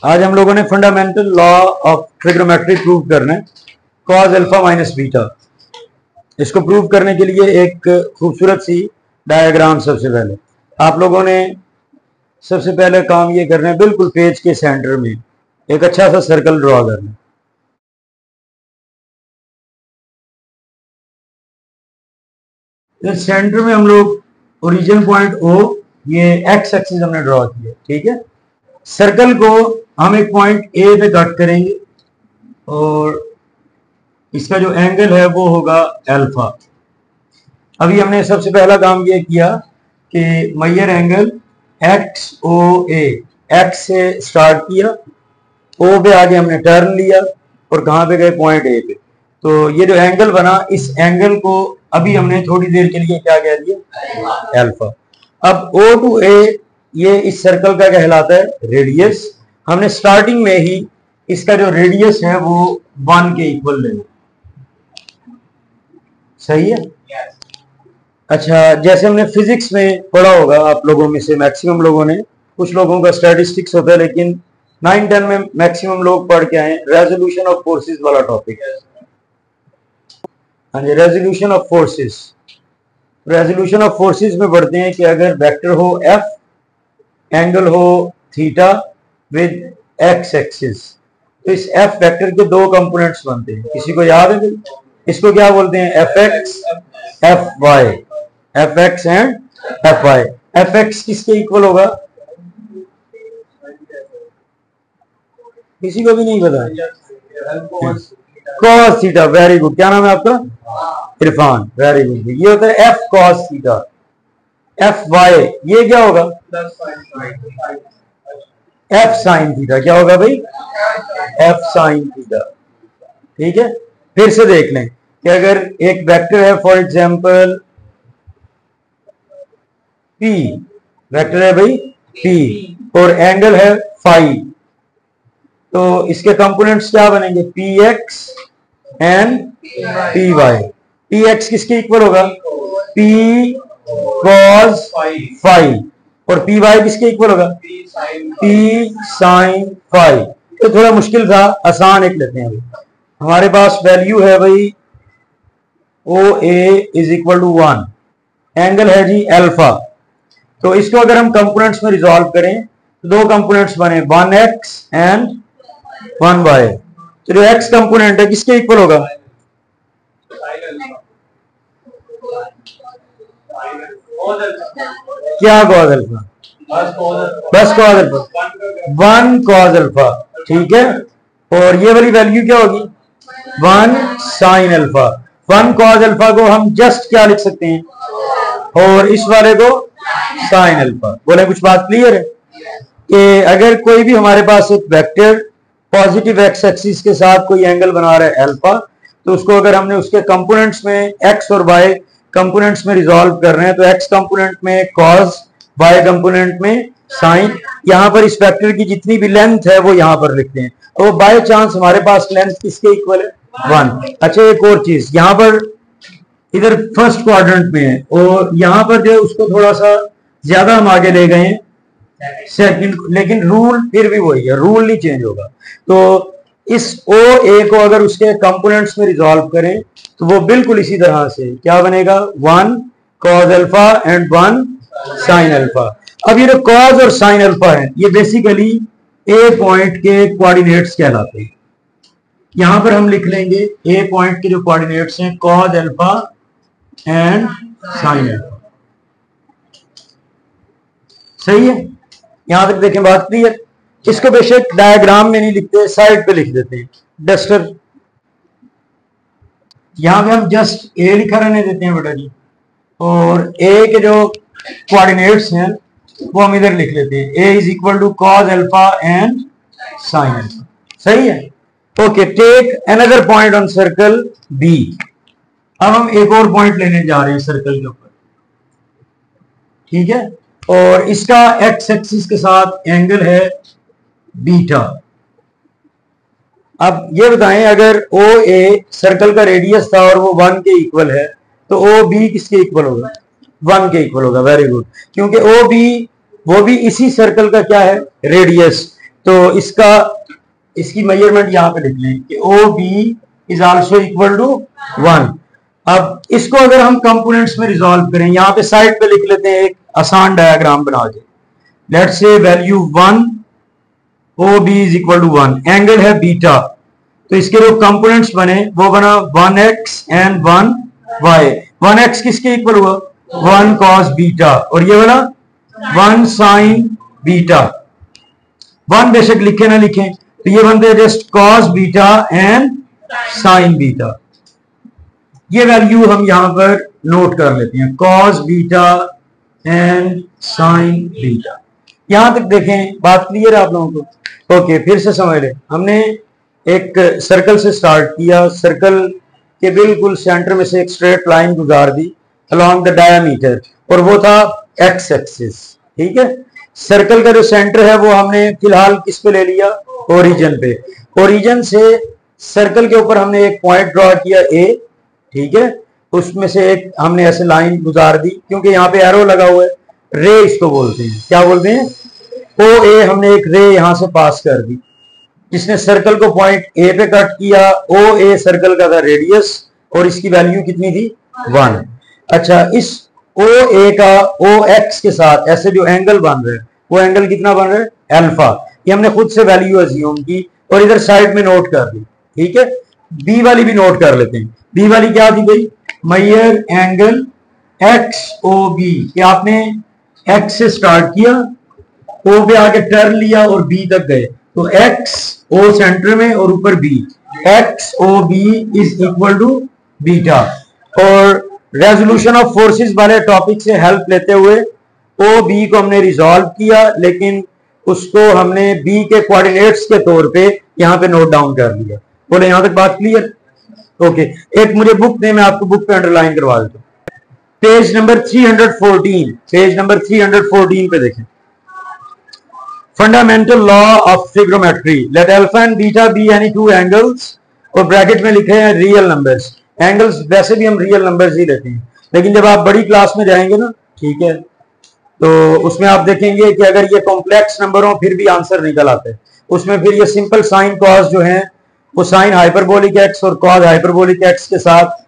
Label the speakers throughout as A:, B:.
A: आज हम लोगों ने fundamental law of trigonometry prove करना है, कॉस अल्फा माइनस बीटा। इसको प्रूव करने के लिए एक खूबसूरत सी डायग्राम सबसे पहले आप लोगों ने सबसे पहले काम ये करना है, बिल्कुल पेज के सेंटर में एक अच्छा सा सर्कल ड्रॉ करना है। इस सेंटर में हम लोग ओरिजिन पॉइंट ओ, ये एक्स एक्सिस हमने ड्रॉ किया, ठीक है। सर्कल को हम एक पॉइंट ए पे कट करेंगे और इसका जो एंगल है वो होगा अल्फा। अभी हमने सबसे पहला काम ये किया कि मेजर एंगल एक्स ओ ए, एक्स से स्टार्ट किया, ओ पे आगे हमने टर्न लिया और कहाँ पे गए, पॉइंट ए पे। तो ये जो एंगल बना, इस एंगल को अभी हमने थोड़ी देर के लिए क्या कह दिया, अल्फा। अब ओ टू ए ये इस सर्कल का कहलाता है रेडियस। हमने स्टार्टिंग में ही इसका जो रेडियस है वो 1 के इक्वल लेना, सही है। अच्छा, जैसे हमने फिजिक्स में पढ़ा होगा, आप लोगों में से मैक्सिमम लोगों ने, कुछ लोगों का स्टैटिस्टिक्स होता है लेकिन 9-10 में मैक्सिमम लोग पढ़ के आए रेजोल्यूशन ऑफ फोर्सेस वाला टॉपिक है। हाँ जी, resolution of forces. Resolution of forces में पढ़ते हैं कि अगर वेक्टर हो एफ, एंगल हो थीटा विद एक्स एक्सिस, तो इस एफ वेक्टर के दो कंपोनेंट्स बनते हैं। किसी को याद है? इसको क्या बोलते हैं, F X F Y, F X and F Y. F X किसके इक्वल होगा, किसी को भी नहीं पता? Cos theta. Very good. क्या नाम है आपका? इरफान। Very good. ये होता है F cos theta. F Y ये क्या होगा, एफ साइन थीटा। क्या होगा भाई, एफ साइन थीटा, ठीक है। फिर से देख लें कि अगर एक वेक्टर है, फॉर एग्जांपल पी, वेक्टर है भाई पी और एंगल है फाई, तो इसके कंपोनेंट्स क्या बनेंगे, P X and P Y. P X किसके इक्वल होगा, पी कॉस फाई, और पी वाई किसके इक्वल होगा, पी साइन फाई। तो थोड़ा मुश्किल था, आसान एक लेते हैं। अभी हमारे पास वैल्यू है भाई ओ ए इज इक्वल टू 1, एंगल है जी अल्फा। तो इसको अगर हम कंपोनेंट्स में रिजॉल्व करें तो दो कंपोनेंट्स बने, 1x एंड 1y। तो जो x कंपोनेंट है किसके इक्वल होगा, क्या कॉस अल्फा, बस कॉस अल्फा, 1 कॉस अल्फा, ठीक है। और ये वाली वैल्यू क्या होगी, 1 साइन अल्फा। 1 कॉस अल्फा को हम जस्ट क्या लिख सकते हैं, और इस वाले को साइन अल्फा। बोले कुछ बात क्लियर है कि अगर कोई भी हमारे पास एक वेक्टर पॉजिटिव एक्स एक्सिस के साथ कोई एंगल बना रहा है अल्फा, तो उसको अगर हमने उसके कंपोनेंट्स में एक्स और वाई कंपोनेंट्स में रिजॉल्व कर रहे हैं, तो एक्स कंपोनेंट में कॉस, वाई कंपोनेंट में साइन। यहां पर इस वेक्टर की जितनी भी लेंथ है वो यहां पर लिखते हैं, तो बाय चांस हमारे पास लेंथ किसके इक्वल है, 1। अच्छा, एक और चीज, यहां पर इधर फर्स्ट क्वाड्रेंट में है और यहां पर जो उसको थोड़ा सा ज्यादा हम आगे ले गए हैं सेकंड, लेकिन रूल फिर भी वही है, रूल नहीं चेंज होगा। तो इस ओ ए को अगर उसके कंपोनेंट्स में रिजॉल्व करें तो वो बिल्कुल इसी तरह से क्या बनेगा, 1 cos alpha and 1 sine alpha. अब ये जो कॉस और साइन अल्फा है ये बेसिकली ए पॉइंट के कोऑर्डिनेट्स कहलाते हैं। यहां पर हम लिख लेंगे ए पॉइंट के जो कोऑर्डिनेट्स हैं, cos alpha and sine alpha. सही है, यहां तक देखें, बात क्लियर। इसको बेशक डायग्राम में नहीं लिखते, साइड पे लिख देते हैं डस्टर। यहां पे हम जस्ट ए लिखा रहने देते हैं बेटा जी, और ए के जो कोऑर्डिनेट्स हैं वो हम इधर लिख लेते हैं, A is equal to cos alpha and sine alpha. सही है, okay. Take another point on circle B. अब हम एक और पॉइंट लेने जा रहे हैं सर्कल के ऊपर, ठीक है, और इसका एक्स एक्सिस के साथ एंगल है बीटा। अब ये बताएं, अगर ओ ए सर्कल का रेडियस था और वो 1 के इक्वल है, तो ओ बी किसके इक्वल होगा, 1 के इक्वल होगा। वेरी गुड, क्योंकि ओ बी वो भी इसी सर्कल का क्या है, रेडियस। तो इसकी मेजरमेंट यहां पे लिख लें कि O B is also equal to 1। अब इसको अगर हम कंपोनेंट्स में रिजॉल्व करें, यहां पे साइड पे लिख लेते हैं एक आसान डायग्राम बना के। Let's say value 1, O B is equal to 1, angle है बीटा, तो इसके जो कंपोनेंट्स बने वो बना 1x एंड 1y। 1x किसके इक्वल हुआ? 1 cos बीटा, और ये वाला 1 sin बीटा। 1 बेशक लिखे ना लिखें, तो ये बनते हैं just cos beta and sin beta. ये वैल्यू हम यहां पर नोट कर लेते हैं, cos beta and sin beta. यहां तक देखें, बात क्लियर है आप लोगों को? ओके, फिर से समझ लें। हमने एक सर्कल से स्टार्ट किया, सर्कल के बिल्कुल सेंटर में से एक स्ट्रेट लाइन गुजार दी अलोंग द डायमीटर, और वो था एक्स एक्सिस। ठीक है, सर्कल का जो सेंटर है वो हमने फिलहाल किस पे ले लिया? ओरिजिन पे। ओरिजिन से सर्कल के ऊपर हमने एक पॉइंट ड्रॉ किया ए, ठीक है, उसमें से एक हमने ऐसे लाइन गुजार दी, क्योंकि यहाँ पे एरो लगा हुआ है, रे इसको बोलते हैं। क्या बोलते हैं? ओ ए, हमने एक रे यहां से पास कर दी जिसने सर्कल को पॉइंट ए पे कट किया। ओ ए सर्कल का था रेडियस, और इसकी वैल्यू कितनी थी? 1। अच्छा, इस ओ ए का ओ एक्स के साथ ऐसे जो एंगल बन रहा है, वो एंगल कितना बन रहा है? अल्फा। ये हमने खुद से वैल्यू अज्यूम की और इधर साइड में नोट कर दी। ठीक है, बी वाली भी नोट कर लेते हैं। बी वाली क्या थी भाई? Major angle X O B. आपने एक्स से स्टार्ट किया, ओ पे आके टर्न लिया और बी तक गए, तो एक्स ओ सेंटर में और ऊपर B, X O B is equal to beta. और रेजोल्यूशन ऑफ फोर्सेस वाले टॉपिक से हेल्प लेते हुए ओ बी को हमने रिजॉल्व किया, लेकिन उसको हमने बी के कोऑर्डिनेट्स के तौर पे यहां पे नोट डाउन कर लिया। बोले यहां तक बात क्लियर? ओके, एक मुझे बुक दे, मैं आपको बुक पे अंडरलाइन करवा देता हूं। पेज नंबर 314, पेज नंबर 314 पे देखें। Fundamental law of trigonometry, let alpha and beta be any two angles, और ब्रैकेट में लिखे हैं रियल नंबर्स। एंगल्स वैसे भी हम रियल नंबर्स ही लेते हैं, लेकिन जब आप बड़ी क्लास में जाएंगे ना, ठीक है, तो उसमें आप देखेंगे कि अगर ये कॉम्प्लेक्स नंबर हो फिर भी आंसर निकल आता है। उसमें फिर ये सिंपल साइन कॉस जो है वो साइन हाइपरबोलिक एक्स और कॉस हाइपरबोलिक एक्स के साथ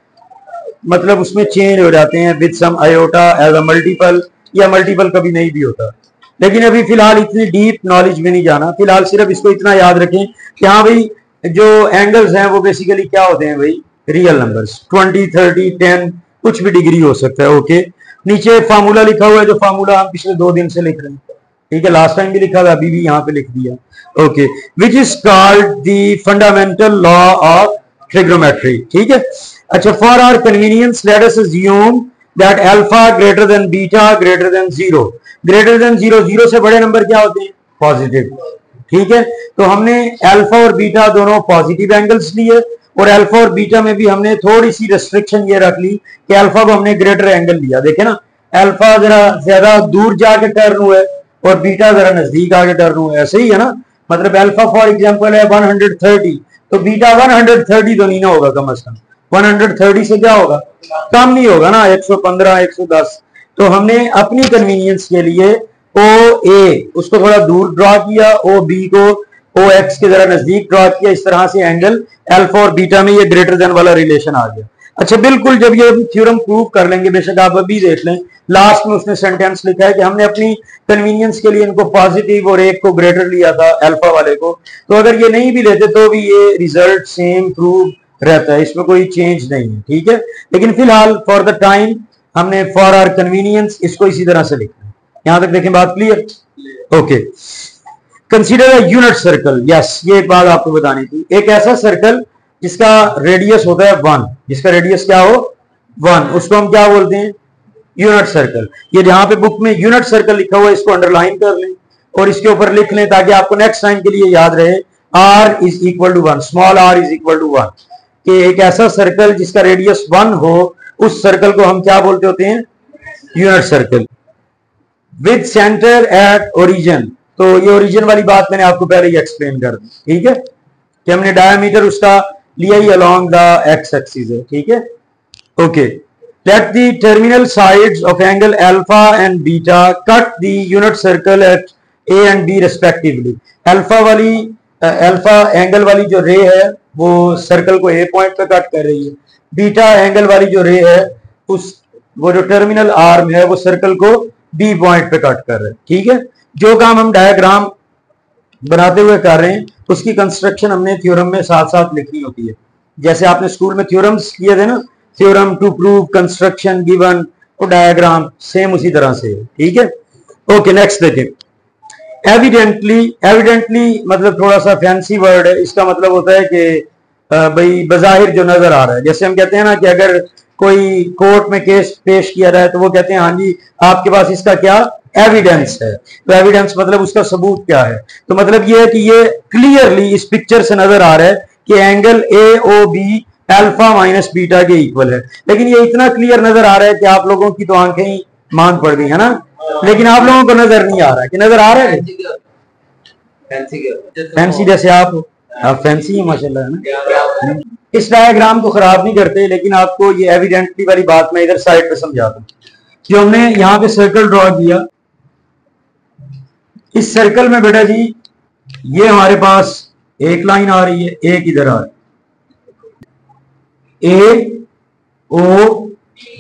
A: मतलब उसमें चेंज हो जाते हैं with some iota as a multiple, या मल्टीपल कभी नहीं भी होता। लेकिन अभी फिलहाल इतनी डीप नॉलेज में नहीं जाना, फिलहाल सिर्फ इसको इतना याद रखें कि हाँ भाई जो एंगल्स हैं वो बेसिकली क्या होते हैं भाई? Real numbers. 20, 30, 10 कुछ भी डिग्री हो सकता है। ओके, नीचे फार्मूला लिखा हुआ है, जो फार्मूला हम पिछले 2 दिन से लिख रहे हैं। ठीक है, लास्ट टाइम भी लिखा था, अभी भी यहाँ पे लिख दिया। Okay, which is called the fundamental law of trigonometry. ठीक है, अच्छा, for our convenience let us assume that alpha greater than beta greater than 0। Greater than 0, 0 से बड़े नंबर क्या होते हैं? पॉजिटिव। ठीक है, तो हमने अल्फा और बीटा दोनों पॉजिटिव एंगल्स लिए, और अल्फा और बीटा में भी हमने थोड़ी सी रेस्ट्रिक्शन ये रख ली कि अल्फा को हमने ग्रेटर एंगल लिया। देखे ना, अल्फा जरा ज्यादा दूर जाके टर्न हुआ है और बीटा जरा नजदीक आके टर्न हुआ है, ऐसे ही है ना। मतलब अल्फा फॉर एग्जांपल है 130, तो बीटा 130 तो नहीं ना होगा, कम से कम 130 से क्या होगा? कम नहीं होगा ना, 115, 110। तो हमने अपनी कन्वीनियंस के लिए ओ ए उसको थोड़ा दूर ड्रॉ किया, ओ बी को ओ एक्स के जरा नजदीक ड्रॉ किया। इस तरह से एंगल अल्फा और बीटा में ये ग्रेटर देन वाला रिलेशन आ गया। अच्छा, बिल्कुल जब ये थ्योरम प्रूव कर लेंगे, बेशक आप अभी देख लें, लास्ट में उसने सेंटेंस लिखा है कि हमने अपनी कन्वीनियंस के लिए इनको पॉजिटिव और एक को ग्रेटर लिया था, अल्फा वाले को। तो अगर ये नहीं भी लेते तो भी ये रिजल्ट सेम प्रूव रहता है, इसमें कोई चेंज नहीं है। ठीक है, लेकिन फिलहाल फॉर द टाइम हमने फॉर आवर कन्वीनियंस इसको इसी तरह से लिखना है। यहां तक देखें, बात clear? Okay, consider a unit circle. Yes, ये एक बात आपको बतानी थी। एक ऐसा सर्कल जिसका रेडियस होता है 1, जिसका रेडियस क्या हो? 1, उसको हम क्या बोलते हैं? Unit circle. ये जहां पे बुक में यूनिट सर्कल लिखा हुआ है इसको अंडरलाइन कर लें और इसके ऊपर लिख लें ताकि आपको नेक्स्ट टाइम के लिए याद रहे। r is equal to 1, small r is equal to 1, कि एक ऐसा सर्कल जिसका रेडियस 1 हो, उस सर्कल को हम क्या बोलते होते हैं? Unit circle. With centre at origin, तो ये ओरिजिन वाली बात मैंने आपको पहले ही एक्सप्लेन कर दी। ठीक है, कि हमने डायमीटर उसका लिया ही अलोंग द एक्स एक्सिस है। ठीक है, okay, let the terminal sides of angle alpha and beta cut the unit circle at a and b respectively। Alpha angle वाली जो रे है वो सर्कल को ए पॉइंट पे कट कर रही है, बीटा एंगल वाली जो रे है उस वो जो टर्मिनल आर्म है वो सर्कल को बी पॉइंट पे कट कर रहा है। ठीक है, जो काम हम डायग्राम बनाते हुए कर रहे हैं उसकी कंस्ट्रक्शन हमने थ्योरम में साथ साथ लिखनी होती है। जैसे आपने स्कूल में थ्योरम्स किए थे ना, theorem to prove construction given, तो डायग्राम सेम उसी तरह से है। ठीक है, ओके नेक्स्ट देखें। एविडेंटली मतलब थोड़ा सा फैंसी वर्ड है, इसका मतलब होता है कि भाई बजाहिर जो नजर आ रहा है। जैसे हम कहते हैं ना कि अगर कोई कोर्ट में केस पेश किया जाए तो वो कहते हैं हाँ जी आपके पास इसका क्या एविडेंस है, तो एविडेंस मतलब उसका सबूत क्या है। तो मतलब ये है कि ये क्लियरली इस पिक्चर से नजर आ रहा है कि angle A O B alpha minus beta के इक्वल है। लेकिन ये इतना क्लियर नजर आ रहा है कि आप लोगों की तो आंखें ही मांग पड़ गई है ना, लेकिन आप लोगों को नजर नहीं आ रहा है कि नजर आ रहा है फैंसी जैसे आप फैंसी है माशाल्लाह है ना। इस डायग्राम को खराब नहीं करते, लेकिन आपको ये एविडेंटली वाली बात मैं इधर साइड पे समझाता हूँ। जो हमने यहाँ पे सर्कल ड्रॉ किया, इस सर्कल में बेटा जी ये हमारे पास एक लाइन आ रही है, एक इधर आ रही है, ए ओ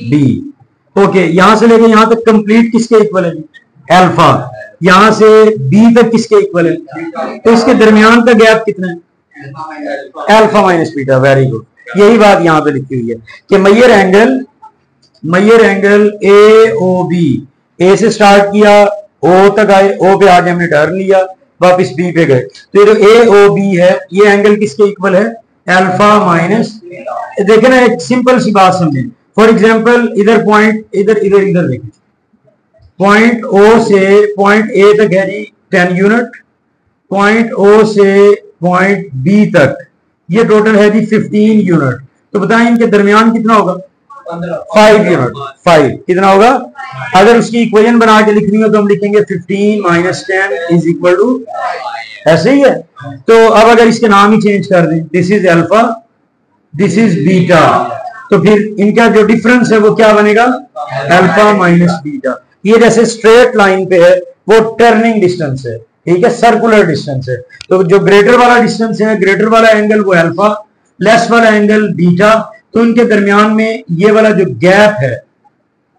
A: बी। ओके, यहां से लेके यहां तक कंप्लीट किसके इक्वल है? अल्फा। यहां से बी तक किसके इक्वल है? तो इसके दरमियान का गैप कितना है? Alpha minus beta. Very good, यही बात यहां पे लिखी हुई है कि Maihar angle A O B, ए से स्टार्ट किया ओ तक आए, ओ पे आगे हमने टर्न लिया, वापस बी पे गए, तो ये जो ए ओ बी है ये एंगल किसके इक्वल है? Alpha minus. देखे ना, एक सिंपल सी बात समझे। फॉर एग्जाम्पल इधर पॉइंट इधर देखें, पॉइंट ओ से पॉइंट ए तक है जी 10 यूनिट, पॉइंट ओ से पॉइंट बी तक ये टोटल है जी 15 यूनिट। तो बताएं इनके दरमियान कितना होगा? 5 यूनिट। 5 कितना होगा? अगर उसकी इक्वेशन बना के लिखनी हो तो हम लिखेंगे 15 माइनस 10 इज इक्वल टू, ऐसे ही है। तो अब अगर इसके नाम ही चेंज कर दें, this is alpha, this is beta, तो फिर इनका जो डिफरेंस है वो क्या बनेगा? Alpha minus beta. ये जैसे स्ट्रेट लाइन पे है वो टर्निंग डिस्टेंस है, ठीक है, सर्कुलर डिस्टेंस है। तो जो ग्रेटर वाला डिस्टेंस है, ग्रेटर वाला एंगल वो अल्फा, लेस वाला एंगल बीटा। तो इनके दरमियान में ये वाला जो गैप है,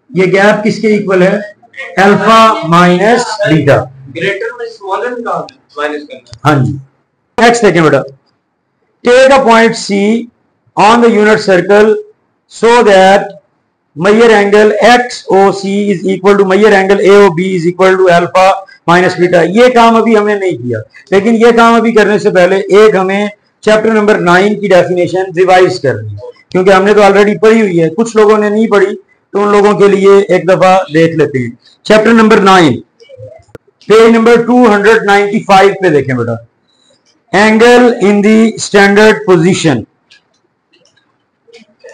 A: ये गैप किसके इक्वल है? Alpha minus beta.
B: ग्रेटर में स्मॉलर का माइनस करना।
A: हाँ जी, नेक्स्ट देखें बेटा। Take a point C on the unit circle so that measure angle X O C is equal to measure angle A O B is equal to alpha minus beta. ये काम अभी हमने नहीं किया, लेकिन ये काम अभी करने से पहले एक हमें चैप्टर नंबर 9 की डेफिनेशन रिवाइज करनी है, क्योंकि हमने तो ऑलरेडी पढ़ी हुई है, कुछ लोगों ने नहीं पढ़ी, तो उन लोगों के लिए एक दफा देख लेते हैं। चैप्टर नंबर 9 पेज नंबर 295 पे देखें बेटा। Angle in the standard position,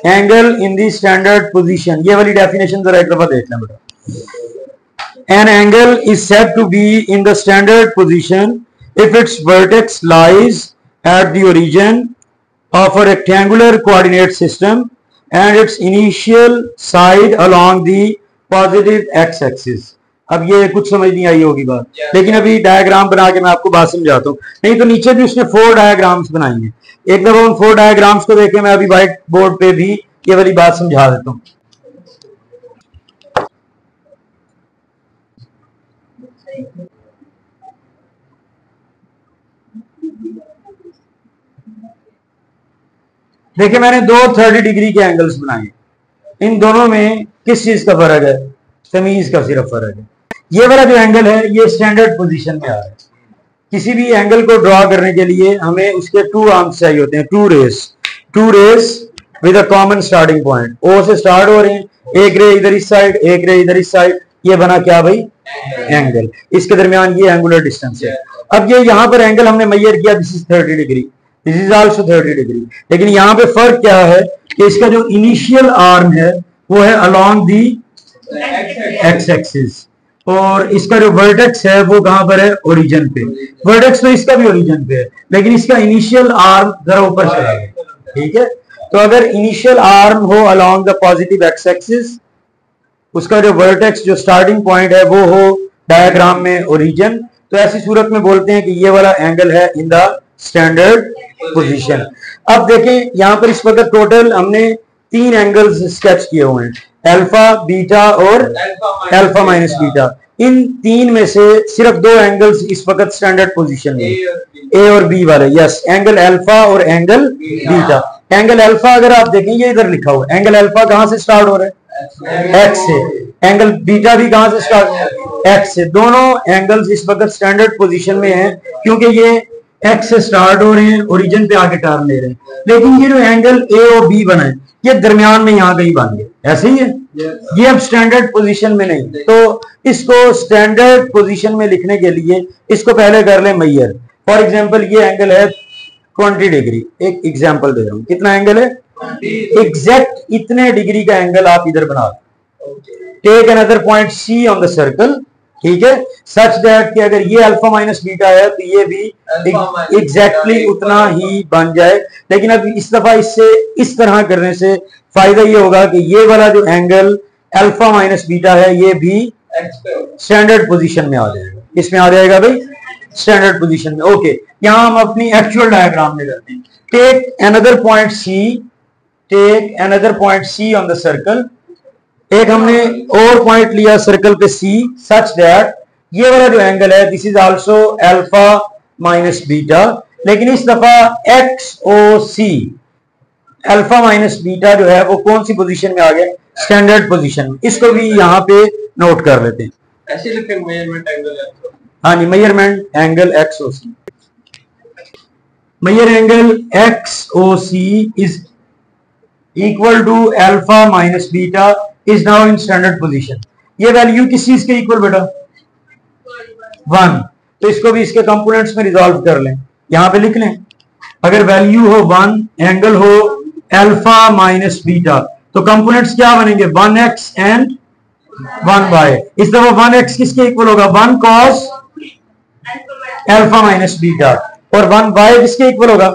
A: angle in the standard position, ये वाली डेफिनेशन जरा एक दफा देख लें बेटा। An angle is said to be in the standard position if its vertex lies at the origin of a rectangular coordinate system and its initial side along the positive x-axis। अब ये कुछ समझ नहीं आई होगी बात, लेकिन अभी डायग्राम बना के मैं आपको बात समझाता हूँ। नहीं तो नीचे भी उसने 4 डायग्राम्स बनाई हैं, एक दफा उन 4 डायग्राम्स को देखें। मैं अभी व्हाइट बोर्ड पे भी ये वाली बात समझा देता हूँ। देखिए मैंने 2 30 डिग्री के एंगल्स बनाए, इन दोनों में किस चीज का फर्क है? तमीज का सिर्फ फर्क है। ये वाला जो एंगल है ये स्टैंडर्ड पोजीशन में आ रहा है। किसी भी एंगल को ड्रॉ करने के लिए हमें उसके 2 आर्म्स चाहिए होते हैं, 2 race with a common starting point. O से स्टार्ट हो रहे हैं, एक रे इधर इस साइड, एक रे इधर इस साइड, ये बना क्या भाई? एंगल। इसके दरमियान ये एंगुलर डिस्टेंस है। अब ये यहाँ पर एंगल हमने मेजर किया, this is 30 degree, this is also 30 degree. लेकिन यहाँ पे फर्क क्या है कि इसका जो इनिशियल आर्म है वो है अलोंग दी एक्स एक्सिस, और इसका जो वर्टेक्स है वो कहां पर है? ओरिजिन पे। वर्टेक्स तो इसका भी ओरिजिन पे है, लेकिन इसका इनिशियल आर्म जरा ऊपर चला गया, ठीक है। तो अगर इनिशियल आर्म हो along the positive x axis, उसका जो वर्टेक्स जो स्टार्टिंग पॉइंट है वो हो डायग्राम में ओरिजिन, तो ऐसी सूरत में बोलते हैं कि ये वाला एंगल है इन द स्टैंडर्ड पोजीशन। अब देखें यहाँ पर इस वक्त टोटल हमने 3 एंगल्स स्केच किए हुए हैं, अल्फा, बीटा और अल्फा माइनस बीटा। इन 3 में से सिर्फ 2 एंगल्स इस वक्त स्टैंडर्ड पोजीशन में, ए और बी वाले। यस, एंगल अल्फा और एंगल बीटा। एंगल अल्फा अगर आप देखें ये इधर लिखा हुआ है, एंगल अल्फा कहां से स्टार्ट हो रहा है? एक्स से। एंगल बीटा भी कहां से स्टार्ट हो रहा है? एक्स से। दोनों एंगल्स इस वक्त स्टैंडर्ड पोजीशन में हैं क्योंकि ये एक्स से स्टार्ट हो रहे हैं, ओरिजिन पे आके टर्न ले रहे हैं। लेकिन ये जो एंगल ए और बी बना है ये दरमियान में यहां कहीं बन गया, ऐसे ही है। ये अब स्टैंडर्ड पोजीशन में नहीं, तो इसको स्टैंडर्ड पोजीशन में लिखने के लिए इसको पहले कर ले मैयर। फॉर एग्जांपल ये एंगल है 20 डिग्री, एक एग्जांपल दे रहा हूं। कितना एंगल है? एग्जैक्ट इतने डिग्री का एंगल आप इधर बना दो। Take another point C on the circle, ठीक है, सच दैट कि अगर ये अल्फा माइनस बीटा है तो ये भी एग्जैक्टली उतना ही बन जाए। लेकिन अब इस दफा इससे इस तरह करने से फायदा ये होगा कि ये वाला जो एंगल अल्फा माइनस बीटा है ये भी स्टैंडर्ड पोजीशन में आ जाएगा। इसमें आ जाएगा भाई स्टैंडर्ड पोजीशन में। ओके, यहां हम अपनी एक्चुअल डायग्राम में करते हैं। Take another point C, take another point C on the circle. एक हमने और पॉइंट लिया सर्कल पे सी, सच दैट ये वाला जो एंगल है this is also alpha minus beta. लेकिन इस दफा एक्स ओ सी, अल्फा माइनस बीटा जो है वो कौन सी पोजीशन में आ गया? स्टैंडर्ड पोजीशन में। इसको भी यहाँ पे नोट कर लेते हैं।
B: ऐसे लिखें मेजरमेंट एंगल।
A: हाँ जी, measurement angle X O C. Measure angle X O C is equal to alpha minus beta is now in standard position. ये वैल्यू किस चीज के इक्वल बेटा? 1। तो इसको भी इसके कंपोनेंट्स में रिजॉल्व कर लें, यहां पे लिख लें। अगर वैल्यू हो 1, एंगल हो अल्फा माइनस बीटा, तो कंपोनेंट्स क्या बनेंगे? 1x and 1y। इस दफा 1x किसके इक्वल होगा? 1 cos अल्फा माइनस बीटा। और 1y किसके इक्वल होगा?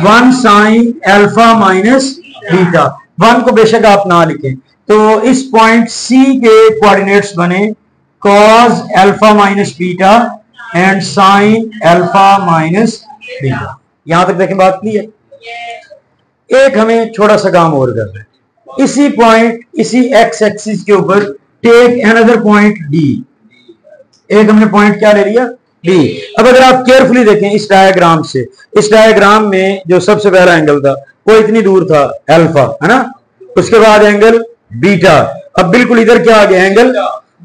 A: 1 sin अल्फा माइनस बीटा। 1 को बेशक आप ना लिखें। तो इस पॉइंट C के कोऑर्डिनेट्स बने cos alpha minus beta and sin alpha minus beta. यहां तक देखें, बात क्लियर है। एक हमें छोटा सा काम और करना है। इसी पॉइंट, इसी एक्स एक्सिस के ऊपर टेक अनदर पॉइंट D। एक हमने पॉइंट क्या ले लिया? D। अब अगर आप केयरफुली देखें इस डायग्राम से, इस डायग्राम में जो सबसे पहला एंगल था वो इतनी दूर था अल्फा, है ना? उसके बाद एंगल बीटा। अब बिल्कुल इधर क्या आ गया? Angle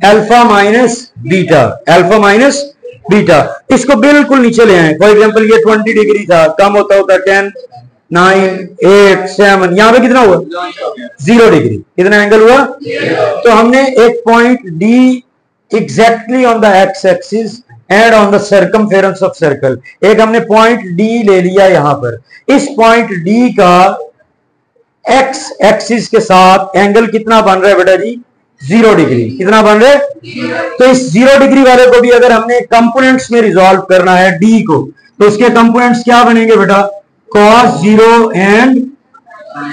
A: alpha minus beta, alpha minus beta. इसको बिल्कुल नीचे ले आए। फॉर एग्जांपल ये 20 डिग्री था, कम होता होता 10, 9, 8, 7, यहां पे कितना हुआ? 0 डिग्री। कितना एंगल हुआ? तो हमने एक point D exactly on the x axis and on the circumference of circle, एक हमने पॉइंट डी ले लिया यहां पर। इस पॉइंट डी का एक्स एक्सिस के साथ एंगल कितना बन रहा है बेटा जी? 0 डिग्री। कितना बन रहा है? तो इस 0 डिग्री वाले को भी अगर हमने कंपोनेंट्स में रिजॉल्व करना है डी को, तो उसके कंपोनेंट्स क्या बनेंगे बेटा? cos 0 and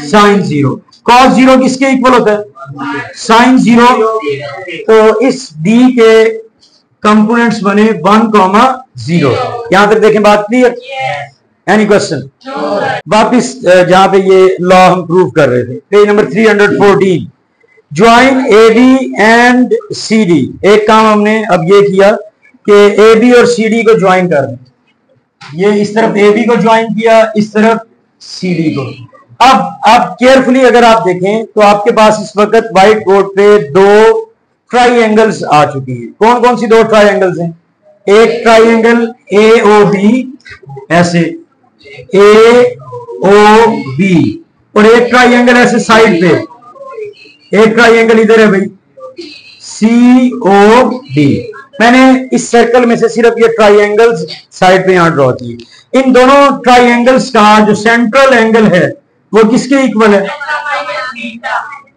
A: sin 0। cos 0 किसके इक्वल होता है? sin 0। तो इस डी के कंपोनेंट्स बने 1,0। यहां तक देखें, बात क्लियर? Any question? वापिस जहां पे ये लॉ हम प्रूव कर रहे थे, page number 314। Join A B and C D. एक काम हमने अब ये किया कि ए बी और सी डी को ज्वाइन कर दें। ये इस तरफ ए बी को ज्वाइन किया, इस तरफ सी डी को। अब केयरफुली अगर आप देखें तो आपके पास इस वक्त व्हाइट बोर्ड पे 2 ट्राइंगल्स आ चुकी हैं। कौन कौन सी 2 ट्राइंगल्स हैं? एक ट्राइंगल ए ओ बी, ऐसे ए ओ बी, और एक ट्राइंगल ऐसे साइड पे, एक ट्राइंगल इधर है भाई सी ओ डी। मैंने इस सर्कल में से सिर्फ ये ट्राइंगल्स साइड पे यहां ड्रॉ किए। इन दोनों ट्राइंगल्स का जो सेंट्रल एंगल है वो किसके इक्वल है?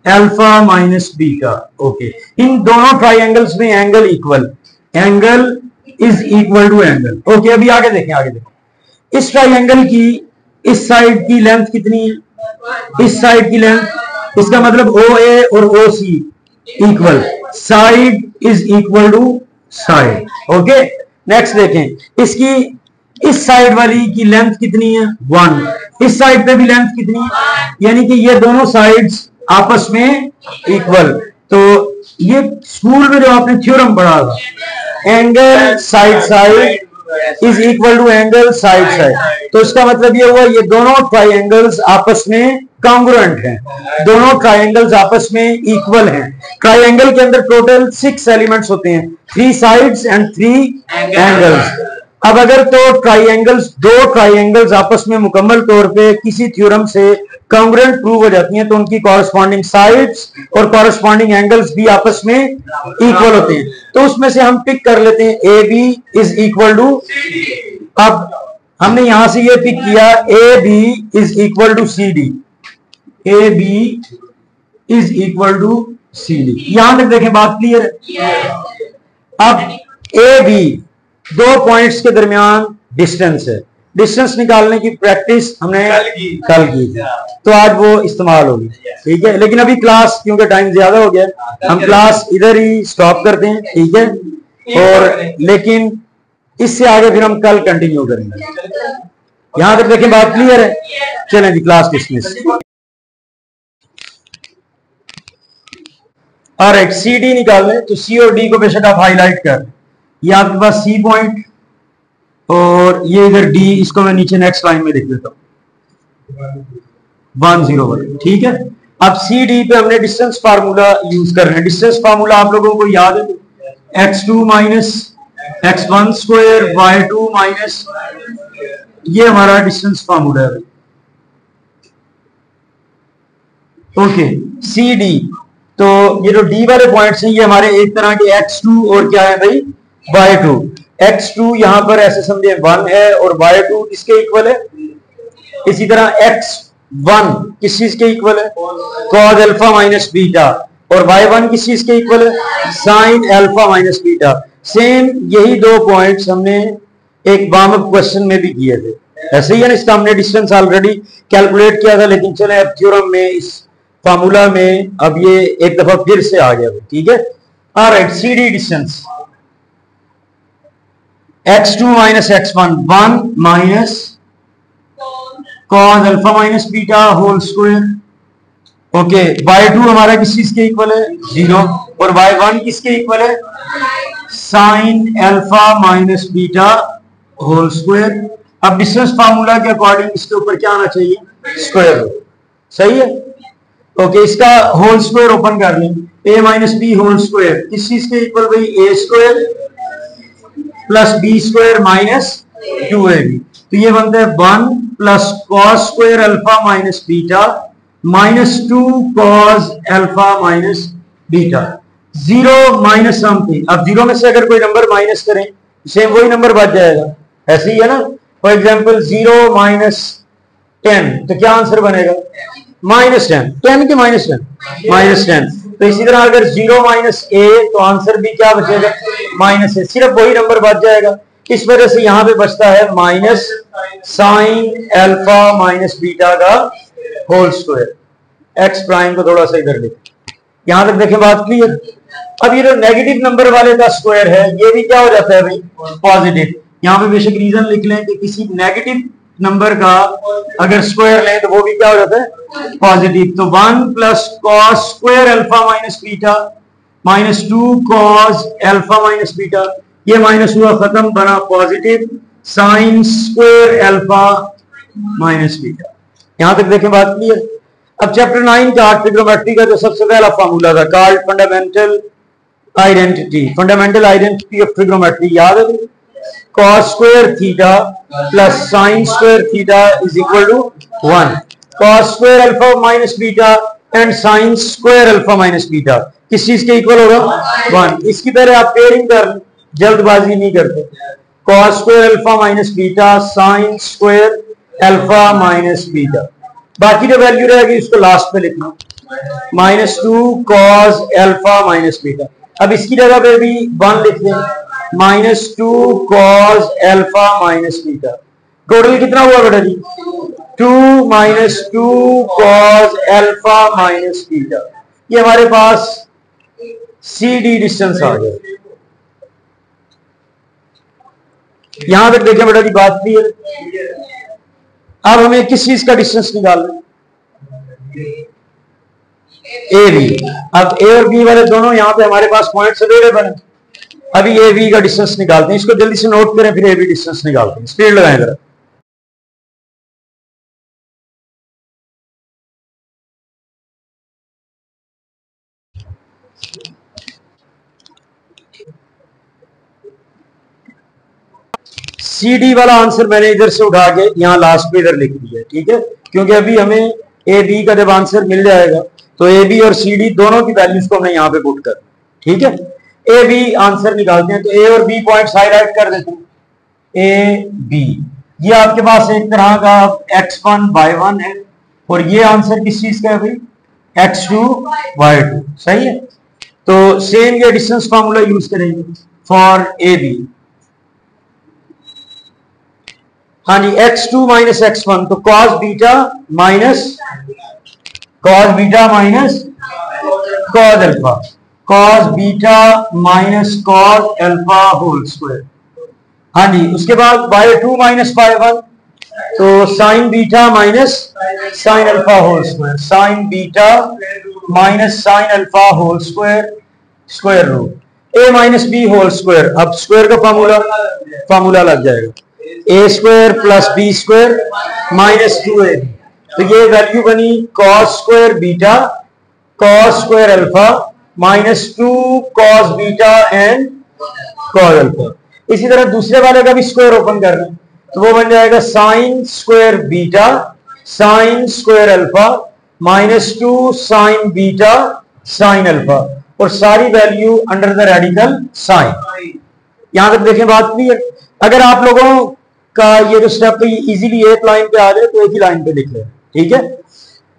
A: Alpha minus beta. ओके, इन दोनों ट्राइंगल्स में angle equal, angle is equal to angle. Okay, अभी आगे देखें, आगे देखें। इस ट्राइंगल की इस साइड की लेंथ कितनी है? इस साइड की लेंथ, इसका मतलब ओ ए और O C equal, side is equal to side. Okay, next देखें, इसकी इस साइड वाली की लेंथ कितनी है 1, इस साइड पे भी लेंथ कितनी है, यानी कि ये दोनों साइड्स आपस में इक्वल। तो ये स्कूल में जो आपने थ्योरम पढ़ा था, angle side side is equal to angle side side, तो इसका मतलब ये हुआ ये दोनों ट्राइंगल्स आपस में कॉन्ग्रुएंट हैं, दोनों ट्राइंगल्स आपस में इक्वल हैं। ट्राइंगल के अंदर टोटल 6 एलिमेंट्स होते हैं, 3 साइड्स एंड 3 एंगल्स। अब अगर तो दो ट्राइंगल्स आपस में मुकम्मल तौर पे किसी थ्योरम से कॉन्ग्रुएंट प्रूव हो जाती हैं, तो उनकी कॉरस्पॉन्डिंग साइड्स और कॉरस्पॉन्डिंग एंगल्स भी आपस में इक्वल होते हैं। तो उसमें से हम पिक कर लेते हैं A B is equal to, अब हमने यहां से ये पिक किया A B is equal to C D, A B is equal to C D. यहां तक देखें, बात क्लियर है। अब ए बी दो पॉइंट्स के दरमियान डिस्टेंस है, डिस्टेंस निकालने की प्रैक्टिस हमने कल की थी, तो आज वो इस्तेमाल होगी, ठीक है। लेकिन अभी क्लास क्योंकि टाइम ज्यादा हो गया, हम क्लास इधर ही स्टॉप करते हैं, ठीक है। और लेकिन इससे आगे फिर हम कल कंटिन्यू करेंगे। यहां तक देखें, बात क्लियर है। चलें जी, class dismiss. Alright, C D निकालने, तो सी और डी को बेशक आप हाईलाइट कर, ये आपके पास सी पॉइंट और ये इधर डी, इसको मैं नीचे नेक्स्ट लाइन में लिख देता हूं 101, ठीक है। अब सी डी पे हमने डिस्टेंस फार्मूला यूज कर रहे हैं। डिस्टेंस फार्मूला आप लोगों को याद है, x2 minus x1 square y2 minus, ये हमारा डिस्टेंस फार्मूला है। ओके, सी डी, तो ये जो डी वाले पॉइंट्स हैं ये हमारे एक तरह के x2 और क्या है भाई y2। x2 यहां पर ऐसे समझे 1 है और y2 किसके इक्वल है, इसी तरह x1 किस चीज के इक्वल है, cos अल्फा माइनस बीटा, और y1 किस चीज के इक्वल है, sin alpha minus beta. Same यही दो पॉइंट्स हमने एक वार्म अप क्वेश्चन में भी किए थे, ऐसे ही है ना। इसका हमने डिस्टेंस ऑलरेडी कैलकुलेट किया था, लेकिन चले अब थ्योरम में इस फार्मूला में अब ये एक दफा फिर से आ गया, ठीक है। Alright, C D distance x2 minus x1 1 minus cos alpha minus beta whole square. Okay, y2 हमारा किस चीज के इक्वल है 0, और y1 किसके इक्वल है, sin alpha minus beta whole square. अब डिस्टेंस फार्मूला के अकॉर्डिंग इसके ऊपर क्या आना चाहिए, स्क्वायर रूट, सही है। ओके, इसका होल स्क्वायर ओपन कर लें, a minus B whole square किस चीज के इक्वल भाई, a square plus B square minus 2ab, तो ये बनता है 1 plus cos square alpha minus beta minus 2 cos alpha minus beta, 0 minus something. अब 0 में से अगर कोई नंबर माइनस करें, सेम वही नंबर बच जाएगा, ऐसे ही है ना। फॉर एग्जाम्पल 0 माइनस 10, तो क्या आंसर बनेगा, माइनस 10, 10 के माइनस 10 माइनस 10। तो इसी तरह अगर 0 माइनस ए, तो आंसर भी क्या बचेगा, माइनस ए, सिर्फ वही नंबर बच जाएगा। इस वजह से यहां पे बचता है minus sine alpha minus beta का होल स्क्वायर। एक्स प्राइम को थोड़ा सा इधर लिखें, यहां तक देखें, बात क्लियर। अब ये जो नेगेटिव नंबर वाले का स्क्वायर है, ये भी क्या हो जाता है भाई, पॉजिटिव। यहां पे बेशक रीजन लिख लें कि किसी नेगेटिव नंबर का अगर स्क्वायर लें तो वो भी क्या हो जाता है, पॉजिटिव। तो 1 plus cos square alpha minus beta minus 2 cos alpha minus beta, ये माइनस हुआ खत्म, बना positive sign square alpha minus beta. यहां तक देखें, बात क्लियर। अब चैप्टर 9 का ट्रिग्नोमेट्री का जो सबसे पहला फार्मूला था, called fundamental identity of trigonometry, याद है, cos square theta plus sine square theta is equal to 1, cos square alpha minus beta and sine square alpha minus beta किस चीज के इक्वल होगा, 1। इसकी तरह आप पेयरिंग कर, जल्दबाजी नहीं करते। cos square alpha minus beta sine square alpha minus beta, बाकी जो वैल्यू रहेगी उसको लास्ट में लिखना, minus 2 cos alpha minus beta. अब इसकी जगह पे भी 1 लिख दें, minus 2 cos alpha minus beta. Total कितना हुआ बेटा जी, 2 minus 2 cos alpha minus beta. ये हमारे पास सी डी डिस्टेंस आ गया। यहां तक देखें बेटा जी, बात क्लियर। अब हमें किस चीज का डिस्टेंस निकालना है? A B. अब ए और बी वाले दोनों यहां पे हमारे पास पॉइंट्स अवेलेबल हैं। अभी ए बी का डिस्टेंस निकालते हैं, इसको जल्दी से नोट करें, फिर ए बी डिस्टेंस निकालते हैं। स्पीड लगाएं जरा। सी डी वाला आंसर मैंने इधर से उठा के यहाँ लास्ट पे इधर लिख दिया है, ठीक है, क्योंकि अभी हमें ए बी का जब आंसर मिल जाएगा तो ए बी और सी डी दोनों की वैल्यूज को हमने यहाँ पे पुट कर, ठीक है। ए बी आंसर निकालते हैं, तो ए और बी पॉइंट्स हाईलाइट कर देते हैं। ए बी, ये आपके पास एक तरह का x1 y1 है, और ये आंसर किस चीज का है भाई? x2 y2, सही है। तो सेम ये डिस्टेंस फॉर्मूला यूज करेंगे फॉर ए बी। हाँ जी, x2 माइनस x1, तो cos beta minus cos beta minus cos alpha, cos beta minus cos alpha whole square. हाँ जी, उसके बाद y2 माइनस y1, तो sin beta minus sin alpha whole square, sin beta minus sin alpha whole square, square root a minus B whole square. अब square का formula लग जाएगा, A square plus B square minus 2a, तो ये value बनी cos square beta cos square alpha minus 2 cos beta and cos alpha. इसी तरह दूसरे वाले का भी स्क्वायर ओपन कर रहे हैं, तो वो बन जाएगा sin square beta sin square alpha minus 2 sin beta sin alpha, और सारी value under the radical sign. यहां तक देखें, बात क्लियर। अगर आप लोगों का ये जो स्टेप इजीली एक लाइन पे आ जाए तो एक ही लाइन पे लिख ले, ठीक है।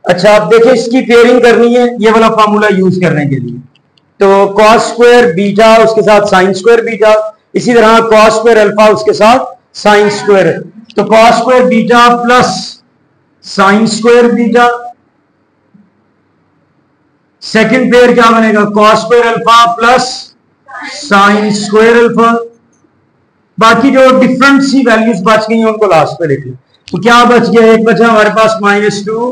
A: अच्छा, आप देखें, इसकी पेयरिंग करनी है ये वाला फार्मूला यूज करने के लिए, तो cos स्क्वायर बीटा उसके साथ sin स्क्वायर बीटा, इसी तरह cos स्क्वायर अल्फा उसके साथ sin स्क्वायर, तो cos square beta plus sin square beta. Second pair क्या बनेगा? cos square alpha plus sin square alpha. बाकी जो डिफरेंट सी वैल्यूज बच गई हैं उनको लास्ट पे लिख लें। तो क्या बच गया? एक बचा हमारे पास minus 2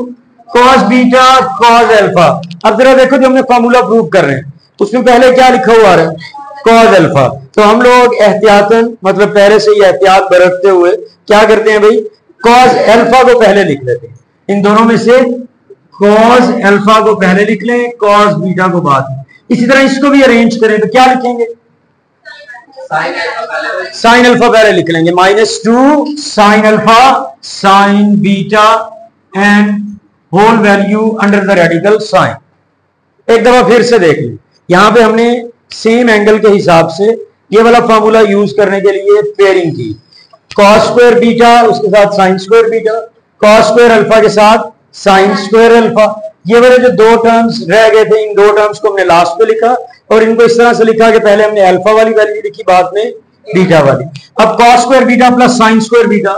A: cos beta cos alpha. अब जरा देखो, जो हमने फॉर्मूला प्रूव कर रहे हैं उसमें पहले क्या लिखा हुआ है? cos alpha. तो हम लोग एहतियातन, मतलब पहले से ही एहतियात बरतते हुए क्या करते हैं भाई? cos अल्फा को पहले लिख लेते हैं। इन दोनों में से cos अल्फा को पहले लिख लें, cos बीटा को बाद में। इसी तरह इसको भी अरेंज करें तो क्या लिखेंगे? साइन अल्फा पहले लिख लेंगे, minus 2 sine alpha sine beta and whole value under the radical sign. एक दफा फिर से देख लें, यहां पे हमने सेम एंगल के हिसाब से ये वाला फॉर्मूला यूज करने के लिए पेयरिंग की, cos स्क्वायर बीटा उसके साथ sine square beta, cos square alpha के साथ साइन स्क्वायर अल्फा। ये वाले जो दो टर्म्स रह गए थे, इन दो टर्म्स को हमने लास्ट पे लिखा, और इनको इस तरह से लिखा कि पहले हमने अल्फा वाली वैल्यू लिखी, बाद में बीटा वाली। अब cos square beta plus sine square beta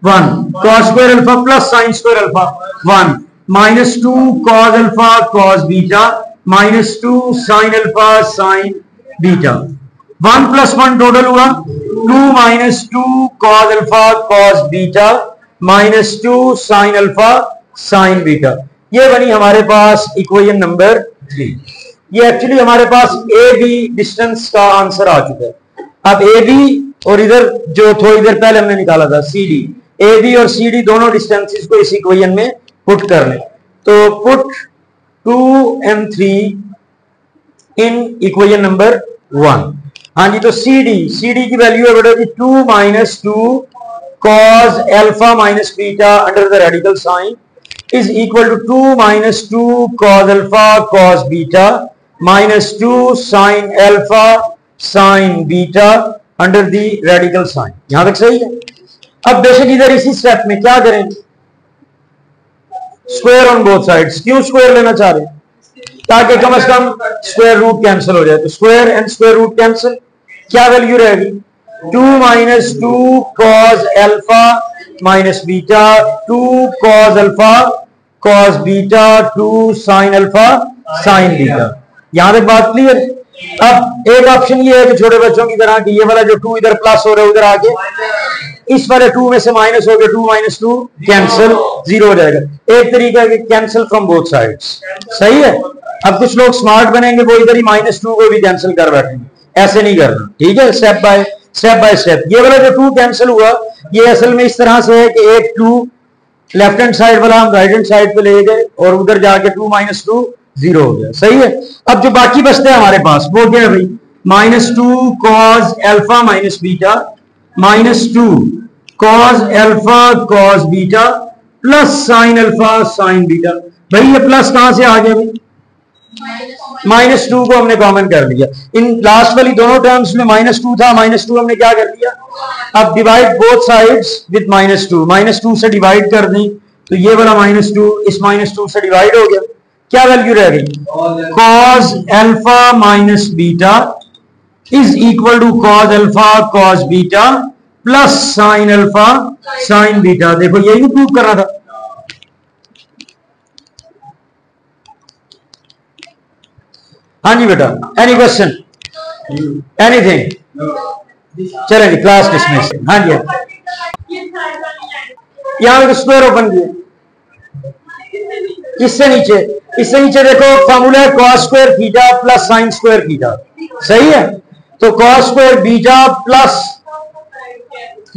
A: 1, cos square alpha plus sine square alpha 1, minus 2 cos alpha cos beta minus 2 sine alpha sine beta. 1 plus 1 total हुआ 2 minus 2 cos alpha cos beta minus 2 sine alpha sine beta. ये बनी हमारे पास equation number 3। ये actually हमारे पास A B distance का answer आ चुका है। अब ए बी और इधर जो थोड़ी देर पहले हमने निकाला था सी डी, ए बी और सी डी दोनों डिस्टेंसेस को इस इक्वेशन में पुट कर लें। तो put 2 and 3 in equation number 1। हाँ जी, तो सी डी की वैल्यू है बेटा जी 2 minus 2 cos alpha minus beta under the radical sign is equal to 2 minus 2 cos alpha cos beta minus 2 sin alpha sin beta under the radical sign। यहां तक सही है। अब बेशक इधर इसी स्टेप में क्या करें? Square on both sides. क्यों स्क्वायर लेना चाह रहे हैं? ताकि कम से कम स्क्वायर रूट कैंसिल हो जाए। तो square and square root cancel, क्या वैल्यू रहेगी? 2 minus 2 cos alpha minus beta 2 cos alpha cos beta 2 sin alpha sin beta. यहां तक बात क्लियर? अब एक ऑप्शन ये है कि छोटे बच्चों की तरह कि ये वाला जो 2 इधर प्लस हो रहा है उधर आके इस वाले 2 में से माइनस हो गया, 2 माइनस 2 कैंसिल, 0 हो जाएगा। एक तरीका है कि कैंसिल फ्रॉम बोथ साइड्स, सही है। अब कुछ लोग स्मार्ट बनेंगे, वो इधर ही -2 को भी कैंसिल कर बैठेंगे, ऐसे नहीं करना, ठीक है। Step by step. ये वाला जो 2 कैंसिल हुआ ये असल में इस तरह से है कि एक 2 लेफ्ट हैंड साइड वाला हम राइट हैंड साइड पे ले गए और उधर जाके 2 माइनस 2 0 हो गया, सही है। अब जो बाकी बचते हैं हमारे पास वो क्या है भाई, -2 cos alpha minus beta, -2 cos alpha cos beta plus sine alpha sine beta. भाई ये प्लस कहां से आ गया भाई, -2 को हमने कॉमन कर लिया। इन लास्ट वाली दोनों टर्म्स में -2 था, -2 हमने क्या कर दिया, अब डिवाइड बोथ साइड्स विद -2 से डिवाइड कर दी तो ये वाला -2 इस -2 से डिवाइड हो गया, क्या वैल्यू रह गई, cos alpha minus beta is equal to cos alpha cos beta plus sine alpha sine beta. देखो यही प्रूव करना था। हाँ जी बेटा, एनी क्वेश्चन, एनीथिंग? चलेंगे क्लास डिसमिस। हाँ जी, यहाँ पे स्क्वायर ओपन किया, इससे नीचे देखो फॉर्मूला है cos square theta plus sine square theta, सही है। तो cos स्क्वायर बीटा प्लस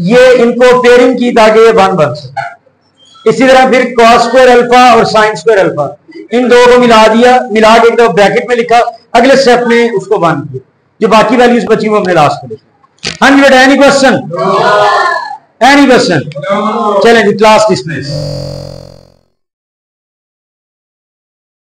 A: ये इनको पेयरिंग की ताकि ये 1 बन सके। इसी तरह फिर cos स्क्वायर अल्फा और साइन स्क्वायर अल्फा, इन दो को मिला दिया, मिला के तो ब्रैकेट में लिखा, अगले स्टेप में उसको 1 किया, जो बाकी वैल्यूज बची वो हमने लास्ट में लिखा। हाँ जी बेटा, एनी क्वेश्चन? Any question? चलें जी, क्लास डिसमिस।